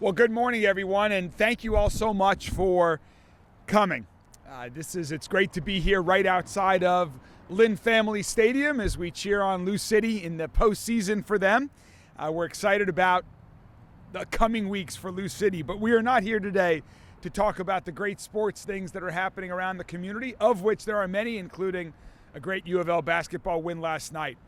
Well, good morning, everyone, and thank you all so much for coming. It's great to be here right outside of Lynn Family Stadium as we cheer on Lou City in the postseason for them. We're excited about the coming weeks for Lou City, but we are not here today to talk about the great sports things that are happening around the community, of which there are many, including a great U of L basketball win last night.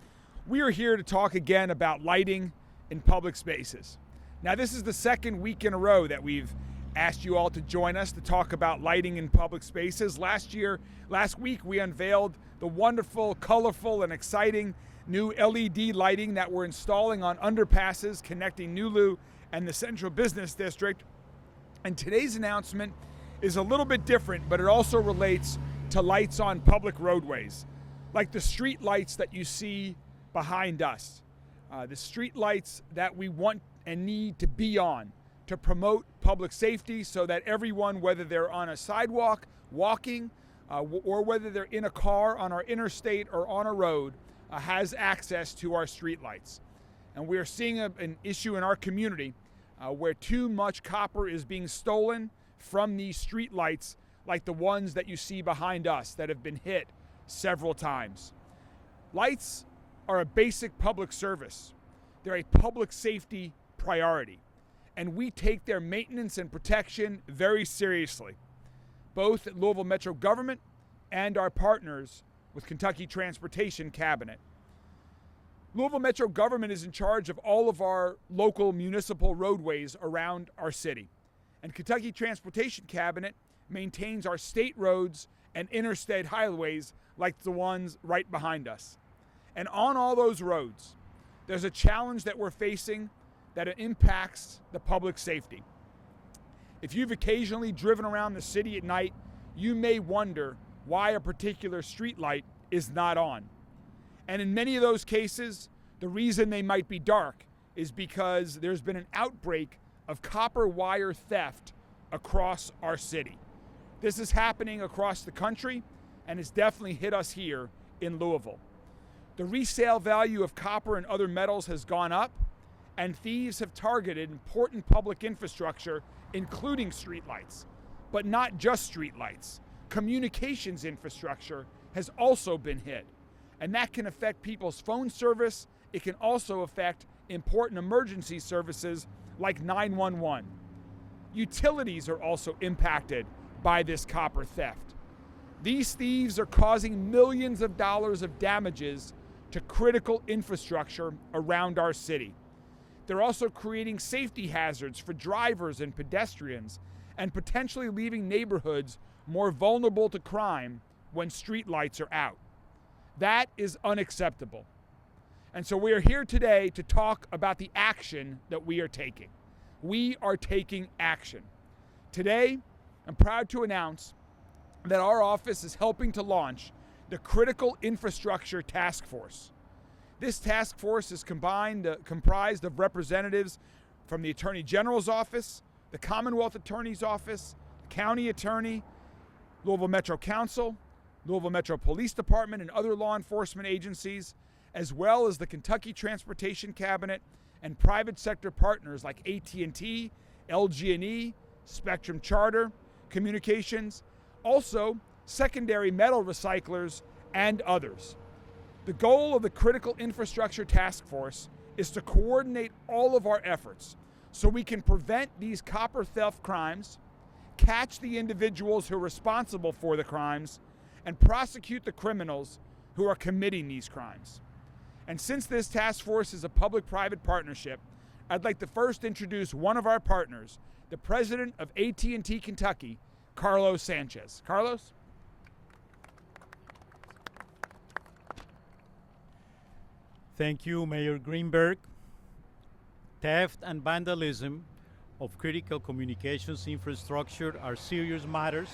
We are here to talk again about lighting in public spaces. Now, this is the second week in a row that we've asked you all to join us to talk about lighting in public spaces. Last week, we unveiled the wonderful, colorful, and exciting new LED lighting that we're installing on underpasses connecting New Lou and the Central Business District. And today's announcement is a little bit different, but it also relates to lights on public roadways, like the street lights that you see behind us. The street lights that we want and need to be on to promote public safety so that everyone, whether they're on a sidewalk, walking, or whether they're in a car on our interstate or on a road, has access to our street lights. And we are seeing an issue in our community where too much copper is being stolen from these street lights, like the ones that you see behind us that have been hit several times. Lights are a basic public service. They're a public safety priority, and we take their maintenance and protection very seriously, both at Louisville Metro Government and our partners with Kentucky Transportation Cabinet. Louisville Metro Government is in charge of all of our local municipal roadways around our city, and Kentucky Transportation Cabinet maintains our state roads and interstate highways like the ones right behind us. And on all those roads, there's a challenge that we're facing that it impacts the public safety. If you've occasionally driven around the city at night, you may wonder why a particular street light is not on. And in many of those cases, the reason they might be dark is because there's been an outbreak of copper wire theft across our city. This is happening across the country, and it's definitely hit us here in Louisville. The resale value of copper and other metals has gone up, and thieves have targeted important public infrastructure, including streetlights, but not just streetlights. Communications infrastructure has also been hit, and that can affect people's phone service. It can also affect important emergency services like 911. Utilities are also impacted by this copper theft. These thieves are causing millions of dollars of damages to critical infrastructure around our city. They're also creating safety hazards for drivers and pedestrians and potentially leaving neighborhoods more vulnerable to crime when street lights are out. That is unacceptable. And so we are here today to talk about the action that we are taking. We are taking action. Today, I'm proud to announce that our office is helping to launch the Critical Infrastructure Task Force. This task force is comprised of representatives from the Attorney General's office, the Commonwealth Attorney's office, the County Attorney, Louisville Metro Council, Louisville Metro Police Department, and other law enforcement agencies, as well as the Kentucky Transportation Cabinet and private sector partners like AT&T, LG&E, Spectrum Charter, Communications, also secondary metal recyclers, and others. The goal of the Critical Infrastructure Task Force is to coordinate all of our efforts so we can prevent these copper theft crimes, catch the individuals who are responsible for the crimes, and prosecute the criminals who are committing these crimes. And since this task force is a public-private partnership, I'd like to first introduce one of our partners, the president of AT&T Kentucky, Carlos Sanchez. Carlos? Thank you, Mayor Greenberg. Theft and vandalism of critical communications infrastructure are serious matters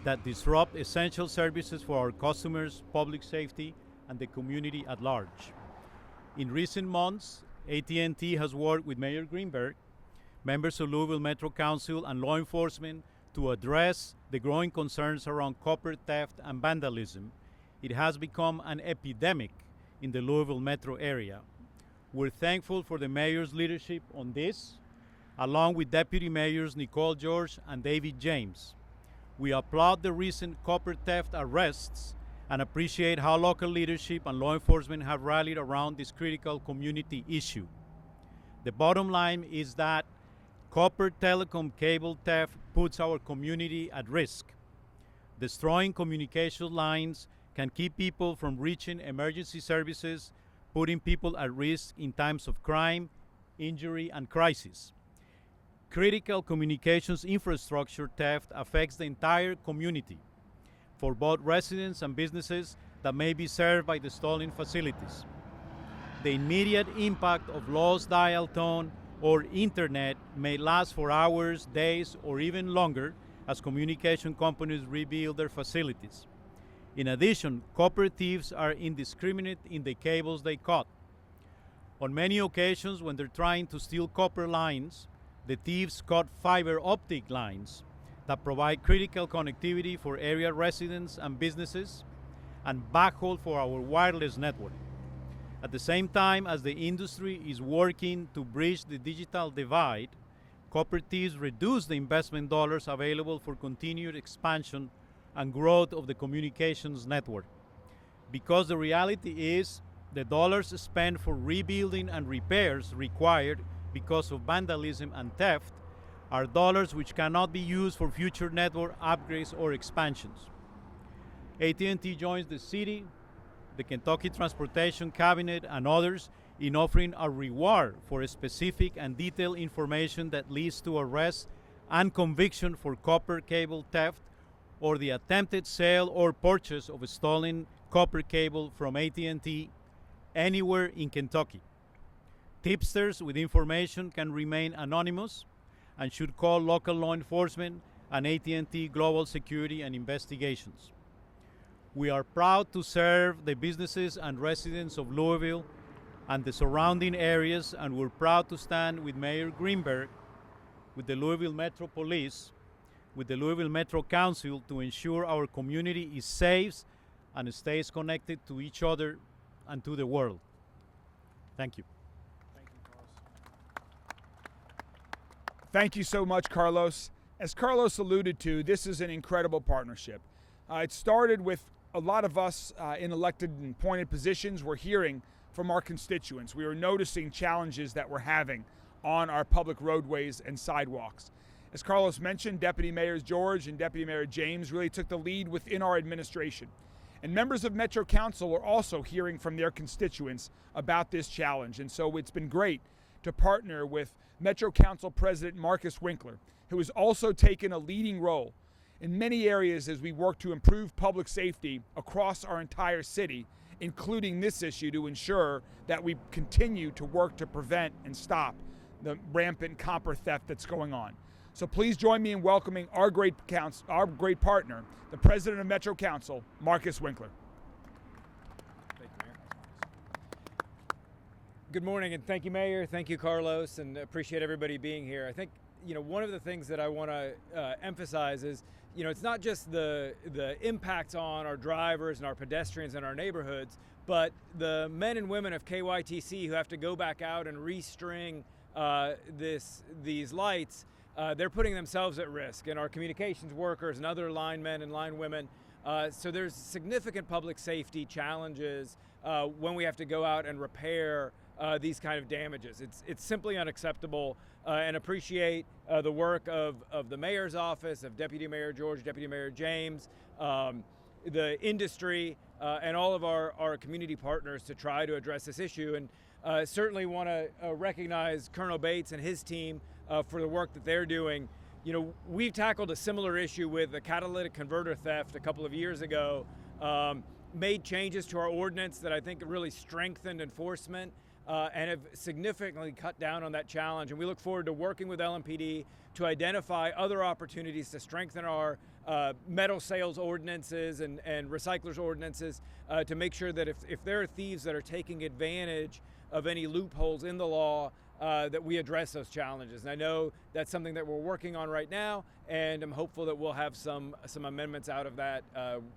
that disrupt essential services for our customers, public safety, and the community at large. In recent months, AT&T has worked with Mayor Greenberg, members of Louisville Metro Council, and law enforcement to address the growing concerns around copper theft and vandalism. It has become an epidemic in the Louisville metro area. We're thankful for the mayor's leadership on this. along with Deputy Mayors Nicole George and David James. We applaud the recent copper theft arrests and appreciate how local leadership and law enforcement have rallied around this critical community issue. The bottom line is that copper telecom cable theft puts our community at risk. Destroying communication lines can keep people from reaching emergency services, putting people at risk in times of crime, injury, and crisis. Critical communications infrastructure theft affects the entire community, for both residents and businesses that may be served by the stolen facilities. The immediate impact of lost dial tone or internet may last for hours, days, or even longer as communication companies rebuild their facilities. In addition, copper thieves are indiscriminate in the cables they cut. On many occasions, when they're trying to steal copper lines, the thieves cut fiber optic lines that provide critical connectivity for area residents and businesses and backhaul for our wireless network. At the same time as the industry is working to bridge the digital divide, copper thieves reduce the investment dollars available for continued expansion and growth of the communications network. Because the reality is, the dollars spent for rebuilding and repairs required because of vandalism and theft are dollars which cannot be used for future network upgrades or expansions. AT&T joins the city, the Kentucky Transportation Cabinet, and others in offering a reward for specific and detailed information that leads to arrest and conviction for copper cable theft or the attempted sale or purchase of a stolen copper cable from AT&T anywhere in Kentucky. Tipsters with information can remain anonymous and should call local law enforcement and AT&T Global Security and Investigations. We are proud to serve the businesses and residents of Louisville and the surrounding areas, and we're proud to stand with Mayor Greenberg, with the Louisville Metro Police, with the Louisville Metro Council to ensure our community is safe and stays connected to each other and to the world. Thank you. Thank you so much, Carlos. As Carlos alluded to, this is an incredible partnership. It started with a lot of us in elected and appointed positions. We're hearing from our constituents. We are noticing challenges that we're having on our public roadways and sidewalks. As Carlos mentioned, Deputy Mayors George and Deputy Mayor James really took the lead within our administration. And members of Metro Council are also hearing from their constituents about this challenge. And so it's been great to partner with Metro Council President Marcus Winkler, who has also taken a leading role in many areas as we work to improve public safety across our entire city, including this issue to ensure that we continue to work to prevent and stop the rampant copper theft that's going on. So please join me in welcoming our great partner, the President of Metro Council, Marcus Winkler. Thank you, Mayor. Good morning, and thank you, Mayor. Thank you, Carlos, and appreciate everybody being here. I think, one of the things that I want to emphasize is, it's not just the impact on our drivers and our pedestrians in our neighborhoods, but the men and women of KYTC who have to go back out and restring these lights. They're putting themselves at risk, and our communications workers and other linemen and linewomen. So there's significant public safety challenges when we have to go out and repair these kind of damages. It's simply unacceptable, and appreciate the work of the mayor's office, of Deputy Mayor George, Deputy Mayor James, the industry, and all of our community partners to try to address this issue. And certainly want to recognize Colonel Bates and his team for the work that they're doing. We've tackled a similar issue with the catalytic converter theft a couple of years ago, made changes to our ordinance that I think really strengthened enforcement and have significantly cut down on that challenge. And we look forward to working with LMPD to identify other opportunities to strengthen our metal sales ordinances and recyclers ordinances to make sure that if there are thieves that are taking advantage of any loopholes in the law, that we address those challenges. And I know that's something that we're working on right now, and I'm hopeful that we'll have some amendments out of that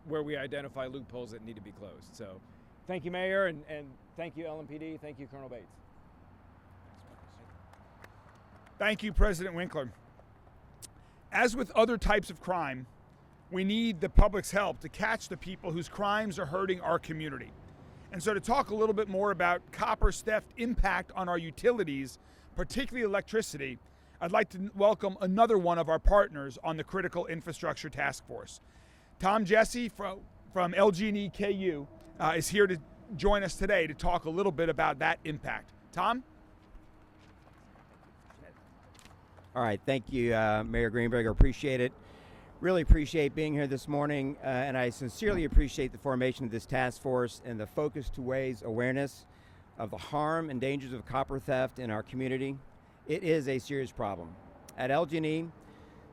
where we identify loopholes that need to be closed. So thank you, Mayor, and thank you, LMPD. Thank you, Colonel Bates. Thank you, President Winkler. As with other types of crime, we need the public's help to catch the people whose crimes are hurting our community. And so to talk a little bit more about copper theft impact on our utilities, particularly electricity, I'd like to welcome another one of our partners on the Critical Infrastructure Task Force. Tom Jesse from LG&E KU is here to join us today to talk a little bit about that impact. Tom? All right, thank you, Mayor Greenberg. I appreciate it. Really appreciate being here this morning, and I sincerely appreciate the formation of this task force and the focus to raise awareness of the harm and dangers of copper theft in our community. It is a serious problem. At LG&E,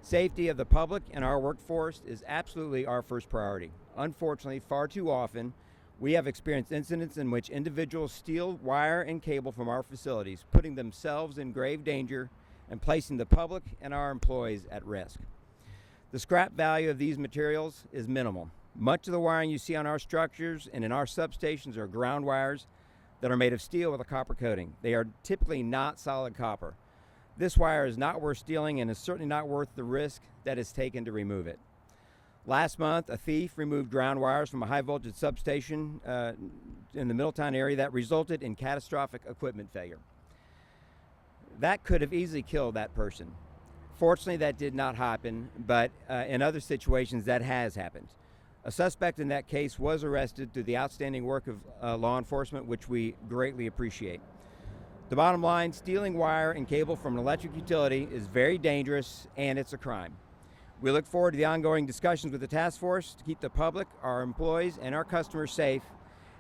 safety of the public and our workforce is absolutely our first priority. Unfortunately, far too often, we have experienced incidents in which individuals steal wire and cable from our facilities, putting themselves in grave danger and placing the public and our employees at risk. The scrap value of these materials is minimal. Much of the wiring you see on our structures and in our substations are ground wires that are made of steel with a copper coating. They are typically not solid copper. This wire is not worth stealing and is certainly not worth the risk that is taken to remove it. Last month, a thief removed ground wires from a high voltage substation in the Middletown area that resulted in catastrophic equipment failure. That could have easily killed that person. Fortunately, that did not happen, but in other situations, that has happened. A suspect in that case was arrested through the outstanding work of law enforcement, which we greatly appreciate. The bottom line, stealing wire and cable from an electric utility is very dangerous, and it's a crime. We look forward to the ongoing discussions with the task force to keep the public, our employees, and our customers safe,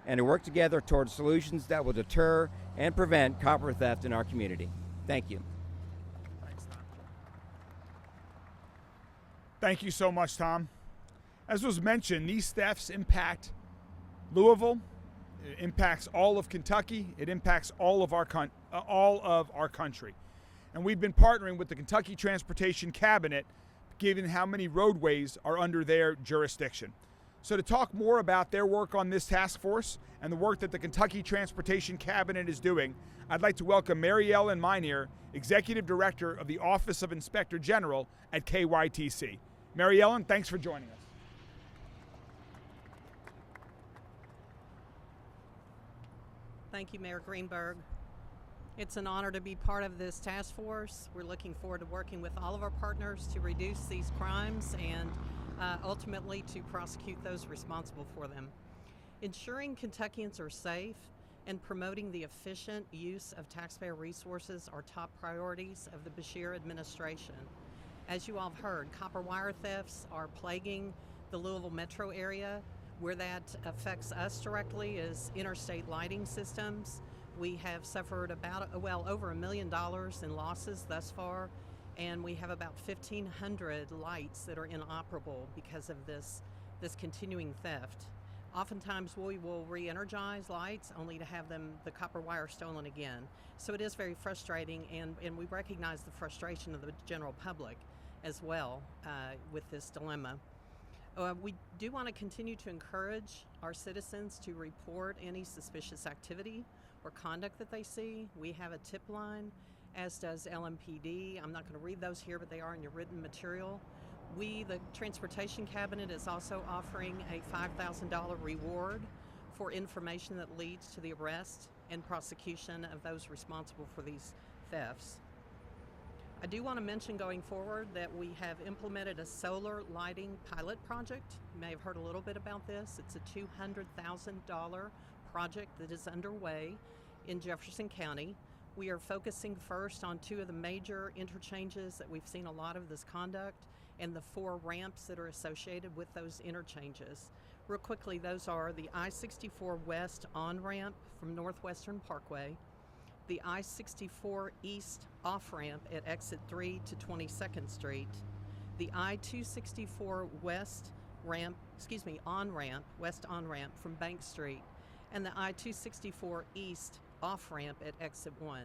and to work together towards solutions that will deter and prevent copper theft in our community. Thank you. Thank you so much, Tom. As was mentioned, these thefts impact Louisville, it impacts all of Kentucky, it impacts all of our country. And we've been partnering with the Kentucky Transportation Cabinet, given how many roadways are under their jurisdiction. So to talk more about their work on this task force and the work that the Kentucky Transportation Cabinet is doing, I'd like to welcome Mary Ellen Minear, Executive Director of the Office of Inspector General at KYTC. Mary Ellen, thanks for joining us. Thank you, Mayor Greenberg. It's an honor to be part of this task force. We're looking forward to working with all of our partners to reduce these crimes and ultimately to prosecute those responsible for them. Ensuring Kentuckians are safe and promoting the efficient use of taxpayer resources are top priorities of the Beshear administration. As you all have heard, copper wire thefts are plaguing the Louisville metro area. Where that affects us directly is interstate lighting systems. We have suffered over $1 million in losses thus far, and we have about 1,500 lights that are inoperable because of this continuing theft. Oftentimes we will re-energize lights only to have the copper wire stolen again. So it is very frustrating, and we recognize the frustration of the general public as well with this dilemma. We do want to continue to encourage our citizens to report any suspicious activity or conduct that they see. We have a tip line, as does LMPD. I'm not going to read those here, but they are in your written material. The Transportation Cabinet is also offering a $5,000 reward for information that leads to the arrest and prosecution of those responsible for these thefts. I do want to mention going forward that we have implemented a solar lighting pilot project. You may have heard a little bit about this. It's a $200,000 project that is underway in Jefferson County. We are focusing first on two of the major interchanges that we've seen a lot of this conduct and the 4 ramps that are associated with those interchanges. Real quickly, those are the I-64 West on-ramp from Northwestern Parkway, the I-64 East off-ramp at exit 3 to 22nd Street, the I-264 West on-ramp, west on-ramp from Bank Street, and the I-264 East off-ramp at exit 1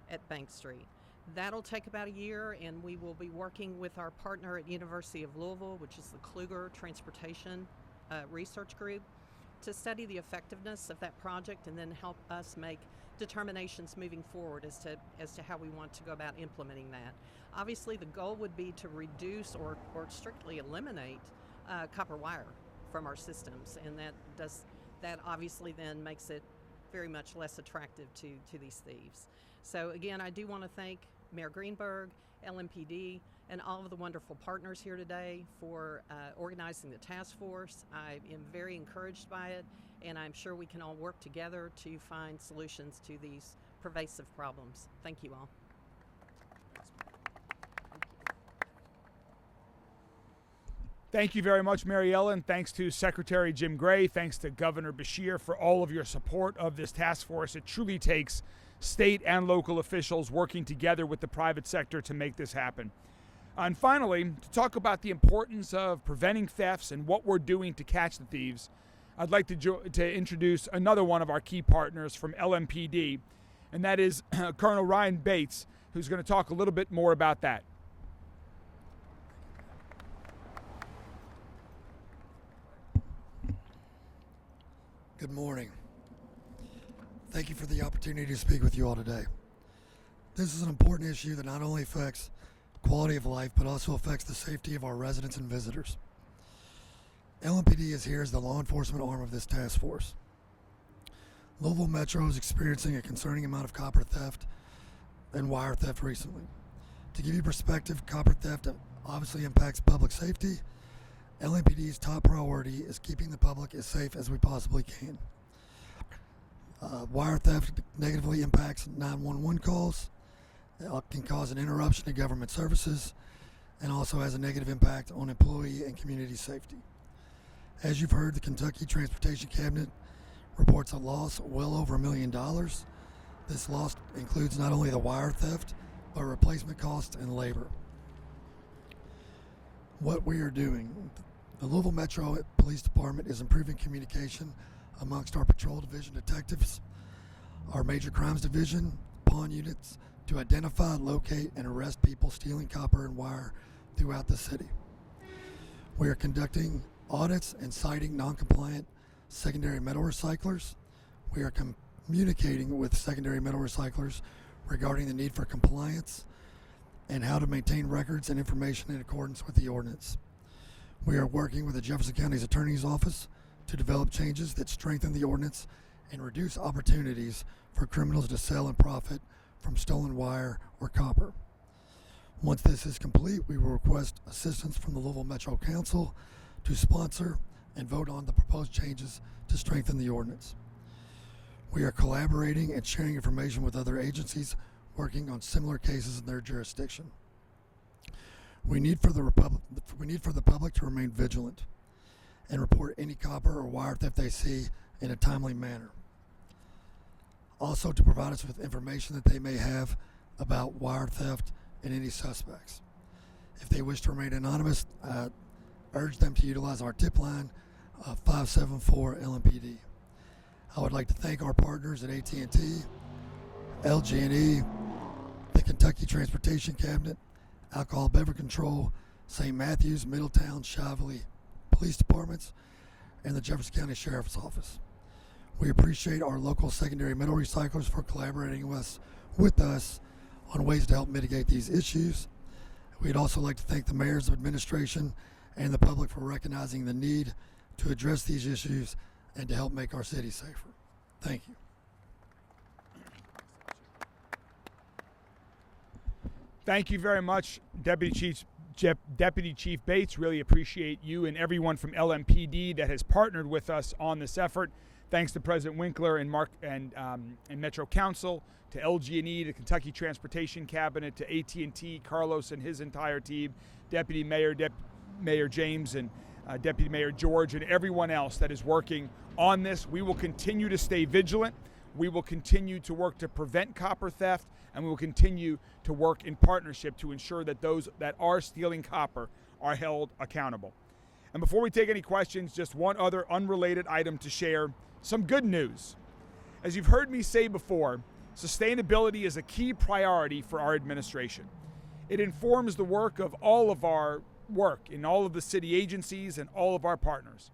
at Bank Street. That'll take about a year, and we will be working with our partner at University of Louisville, which is the Kluger Transportation Research Group, to study the effectiveness of that project and then help us make determinations moving forward as to how we want to go about implementing that. Obviously, the goal would be to reduce or strictly eliminate copper wire from our systems, and that obviously then makes it very much less attractive to these thieves. So again, I do want to thank Mayor Greenberg, LMPD, and all of the wonderful partners here today for organizing the task force. I am very encouraged by it, and I'm sure we can all work together to find solutions to these pervasive problems. Thank you all. Thank you very much, Mary Ellen. Thanks to Secretary Jim Gray. Thanks to Governor Beshear for all of your support of this task force. It truly takes state and local officials working together with the private sector to make this happen. And finally, to talk about the importance of preventing thefts and what we're doing to catch the thieves, I'd like to introduce another one of our key partners from LMPD, and that is Colonel Ryan Bates, who's going to talk a little bit more about that. Good morning. Thank you for the opportunity to speak with you all today. This is an important issue that not only affects quality of life, but also affects the safety of our residents and visitors. LMPD is here as the law enforcement arm of this task force. Louisville Metro is experiencing a concerning amount of copper theft and wire theft recently. To give you perspective, copper theft obviously impacts public safety. LMPD's top priority is keeping the public as safe as we possibly can. Wire theft negatively impacts 911 calls, can cause an interruption to government services, and also has a negative impact on employee and community safety. As you've heard, the Kentucky Transportation Cabinet reports a loss well over $1 million. This loss includes not only the wire theft, but replacement costs and labor. What we are doing, the Louisville Metro Police Department is improving communication amongst our patrol division detectives, our major crimes division, pawn units, to identify, locate, and arrest people stealing copper and wire throughout the city. We are conducting audits and citing non-compliant secondary metal recyclers. We are communicating with secondary metal recyclers regarding the need for compliance and how to maintain records and information in accordance with the ordinance. We are working with the Jefferson County's Attorney's Office to develop changes that strengthen the ordinance and reduce opportunities for criminals to sell and profit from stolen wire or copper. Once this is complete, we will request assistance from the Louisville Metro Council to sponsor and vote on the proposed changes to strengthen the ordinance. We are collaborating and sharing information with other agencies working on similar cases in their jurisdiction. We need for the public to remain vigilant and report any copper or wire theft they see in a timely manner. Also, to provide us with information that they may have about wire theft and any suspects. If they wish to remain anonymous, I urge them to utilize our tip line 574 LMPD. I would like to thank our partners at AT&T, LG&E, the Kentucky Transportation Cabinet, Alcohol Beverage Control, St. Matthews, Middletown, Shively Police Departments, and the Jefferson County Sheriff's Office. We appreciate our local secondary metal recyclers for collaborating with us on ways to help mitigate these issues. We'd also like to thank the mayor's administration and the public for recognizing the need to address these issues and to help make our city safer. Thank you. Thank you very much, Deputy Chief Bates. Really appreciate you and everyone from LMPD that has partnered with us on this effort. Thanks to President Winkler and Metro Council, to LG&E, the Kentucky Transportation Cabinet, to AT&T, Carlos and his entire team, Deputy Mayor, Mayor James, and Deputy Mayor George, and everyone else that is working on this. We will continue to stay vigilant. We will continue to work to prevent copper theft, and we will continue to work in partnership to ensure that those that are stealing copper are held accountable. And before we take any questions, just one other unrelated item to share, some good news. As you've heard me say before, sustainability is a key priority for our administration. It informs the work of all of our work in all of the city agencies and all of our partners.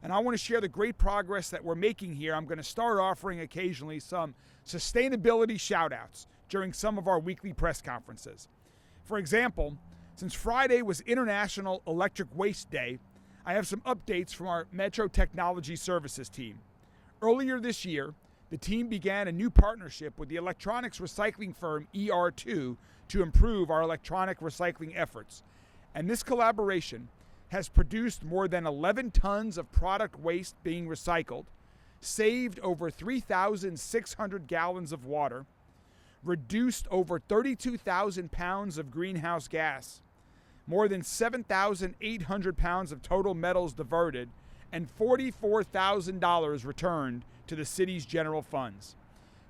And I want to share the great progress that we're making here. I'm going to start offering occasionally some sustainability shout-outs during some of our weekly press conferences. For example, since Friday was International Electric Waste Day, I have some updates from our Metro Technology Services team. Earlier this year, the team began a new partnership with the electronics recycling firm ER2 to improve our electronic recycling efforts. And this collaboration has produced more than 11 tons of product waste being recycled, saved over 3,600 gallons of water, reduced over 32,000 pounds of greenhouse gas, more than 7,800 pounds of total metals diverted, and $44,000 returned to the city's general funds.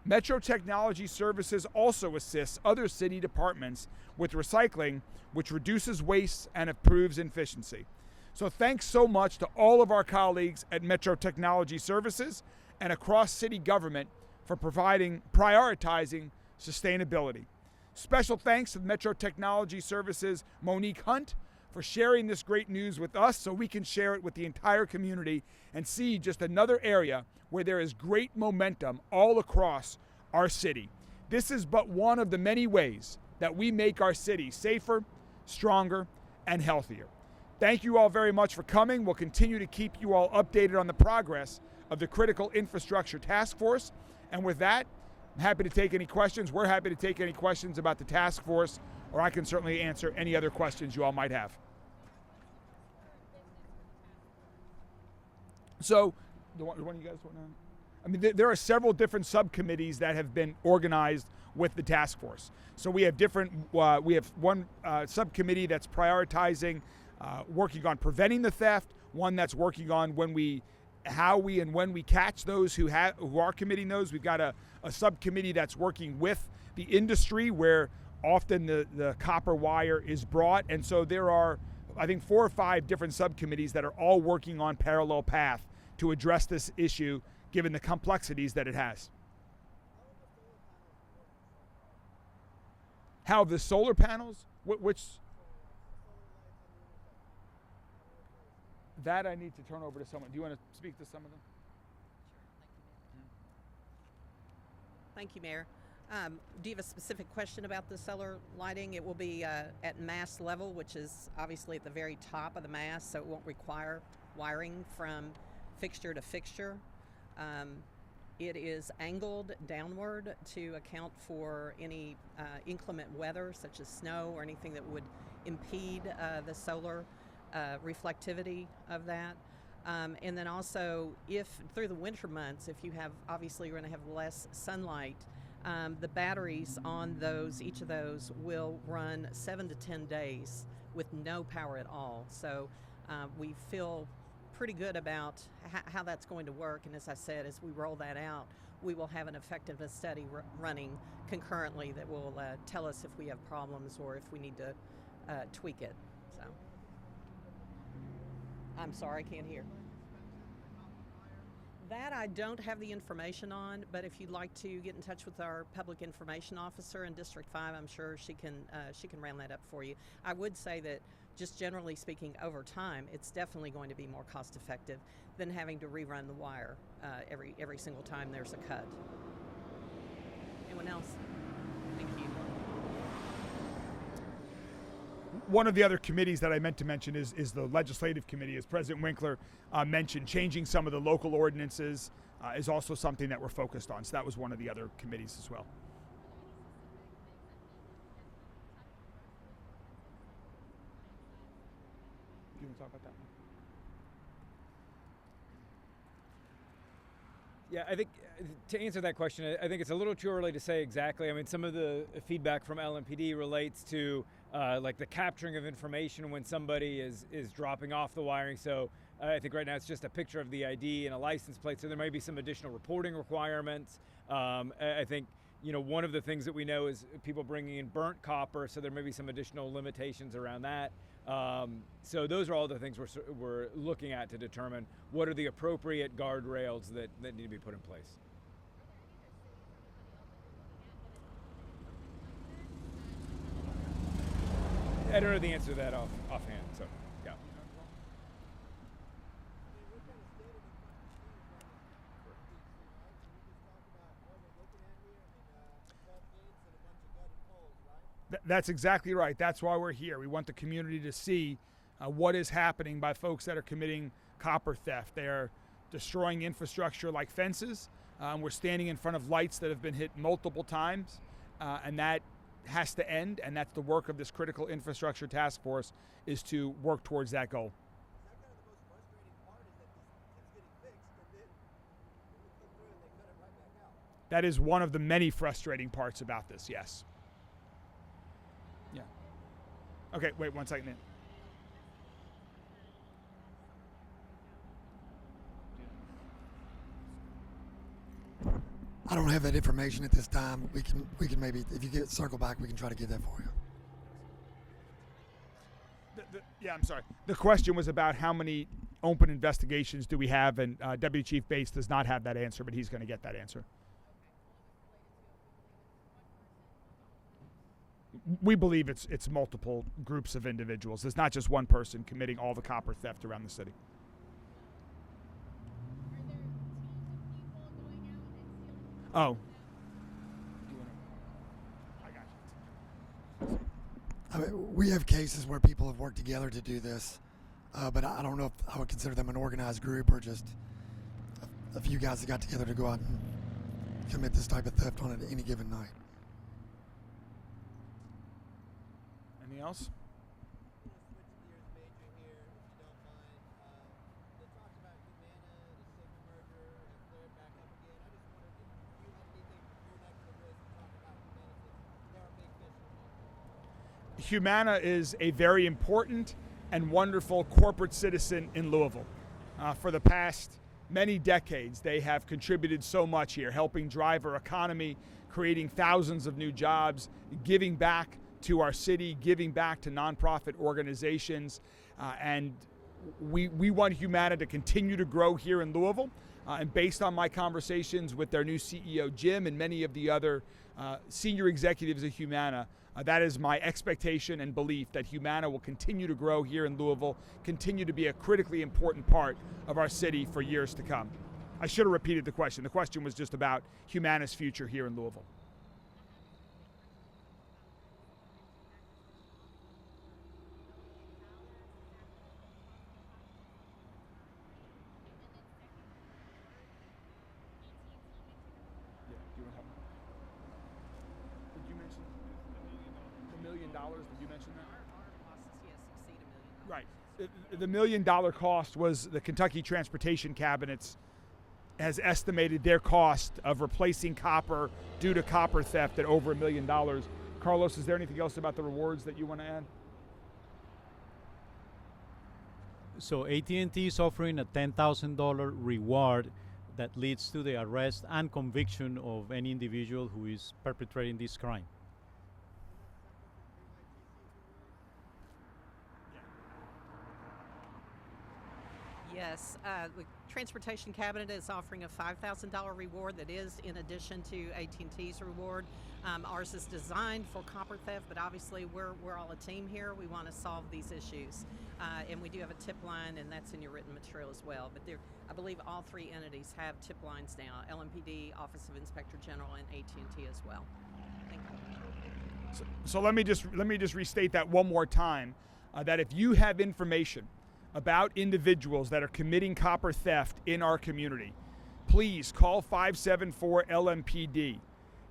Metro Technology Services also assists other city departments with recycling, which reduces waste and improves efficiency. So thanks so much to all of our colleagues at Metro Technology Services and across city government for prioritizing sustainability. Special thanks to Metro Technology Services' Monique Hunt for sharing this great news with us so we can share it with the entire community and see just another area where there is great momentum all across our city. This is but one of the many ways that we make our city safer, stronger, and healthier. Thank you all very much for coming. We'll continue to keep you all updated on the progress of the Critical Infrastructure Task Force. And with that, I'm happy to take any questions. We're happy to take any questions about the task force, or I can certainly answer any other questions you all might have. So, the one you guys want to? I mean, there are several different subcommittees that have been organized with the task force. So we have different. We have one subcommittee that's prioritizing working on preventing the theft. One that's working on how we and when we catch those who are committing those. We've got a subcommittee that's working with the industry where often the copper wire is brought. And so there are, I think, 4 or 5 different subcommittees that are all working on parallel path to address this issue, given the complexities that it has. How the solar panels, which that I need to turn over to someone. Do you want to speak to some of them? Thank you, Mayor. Do you have a specific question about the solar lighting? It will be at mast level, which is obviously at the very top of the mast, so it won't require wiring from fixture to fixture. It is angled downward to account for any inclement weather, such as snow or anything that would impede the solar reflectivity of that. And then also, if through the winter months, if you have, obviously you're going to have less sunlight, the batteries on each of those will run 7 to 10 days with no power at all. So we feel pretty good about how that's going to work. And as I said, as we roll that out, we will have an effectiveness study running concurrently that will tell us if we have problems or if we need to tweak it. So, I'm sorry, I can't hear. That I don't have the information on, but if you'd like to get in touch with our public information officer in District 5, I'm sure she can round that up for you. I would say that just generally speaking, over time, it's definitely going to be more cost effective than having to rerun the wire every single time there's a cut. Anyone else? Thank you. One of the other committees that I meant to mention is the legislative committee. As President Winkler mentioned, changing some of the local ordinances is also something that we're focused on. So that was one of the other committees as well. Do you want to talk about that one? Yeah, I think to answer that question, I think it's a little too early to say exactly. I mean, some of the feedback from LMPD relates to like the capturing of information when somebody is dropping off the wiring. So I think right now it's just a picture of the ID and a license plate. So there may be some additional reporting requirements. I think, you know, one of the things that we know is people bringing in burnt copper. So there may be some additional limitations around that. So those are all the things we're looking at to determine what are the appropriate guardrails that need to be put in place. I don't know the answer to that offhand, so yeah. That's exactly right. That's why we're here. We want the community to see what is happening by folks that are committing copper theft. They are destroying infrastructure like fences. We're standing in front of lights that have been hit multiple times, and that has to end, and that's the work of this critical infrastructure task force, is to work towards that goal. That is one of the many frustrating parts about this, yes. Yeah. Okay, wait 1 second. I don't have that information at this time. We can maybe, if you circle back, we can try to get that for you. Yeah, I'm sorry. The question was about how many open investigations do we have, and Deputy Chief Bates does not have that answer, but he's going to get that answer. We believe it's multiple groups of individuals. It's not just one person committing all the copper theft around the city. Oh. I got you. I mean, we have cases where people have worked together to do this, but I don't know if I would consider them an organized group or just a few guys that got together to go out and commit this type of theft on any given night. Anything else? Humana is a very important and wonderful corporate citizen in Louisville. For the past many decades, they have contributed so much here, helping drive our economy, creating thousands of new jobs, giving back to our city, giving back to nonprofit organizations, and we want Humana to continue to grow here in Louisville. And based on my conversations with their new CEO, Jim, and many of the other senior executives of Humana, that is my expectation and belief that Humana will continue to grow here in Louisville, continue to be a critically important part of our city for years to come. I should have repeated the question. The question was just about Humana's future here in Louisville. Did you mention that? Our costs, yes, exceed $1 million. Right. The $1 million cost was the Kentucky Transportation Cabinets has estimated their cost of replacing copper due to copper theft at over $1 million. Carlos, is there anything else about the rewards that you want to add? So AT&T is offering a $10,000 reward that leads to the arrest and conviction of any individual who is perpetrating this crime. Yes, the Transportation Cabinet is offering a $5,000 reward that is in addition to AT&T's reward. Ours is designed for copper theft, but obviously we're all a team here. We want to solve these issues. And we do have a tip line, and that's in your written material as well. But I believe all three entities have tip lines now, LMPD, Office of Inspector General, and AT&T as well. Thank you. So let me just restate that one more time, that if you have information about individuals that are committing copper theft in our community, please call 574 LMPD.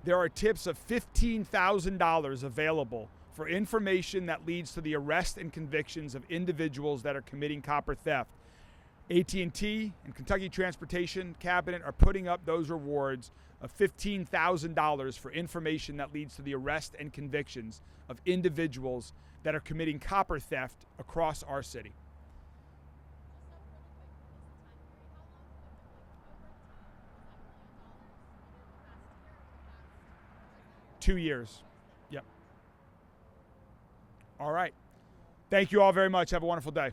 There are tips of $15,000 available for information that leads to the arrest and convictions of individuals that are committing copper theft. AT&T and Kentucky Transportation Cabinet are putting up those rewards of $15,000 for information that leads to the arrest and convictions of individuals that are committing copper theft across our city. 2 years. Yep. All right. Thank you all very much. Have a wonderful day.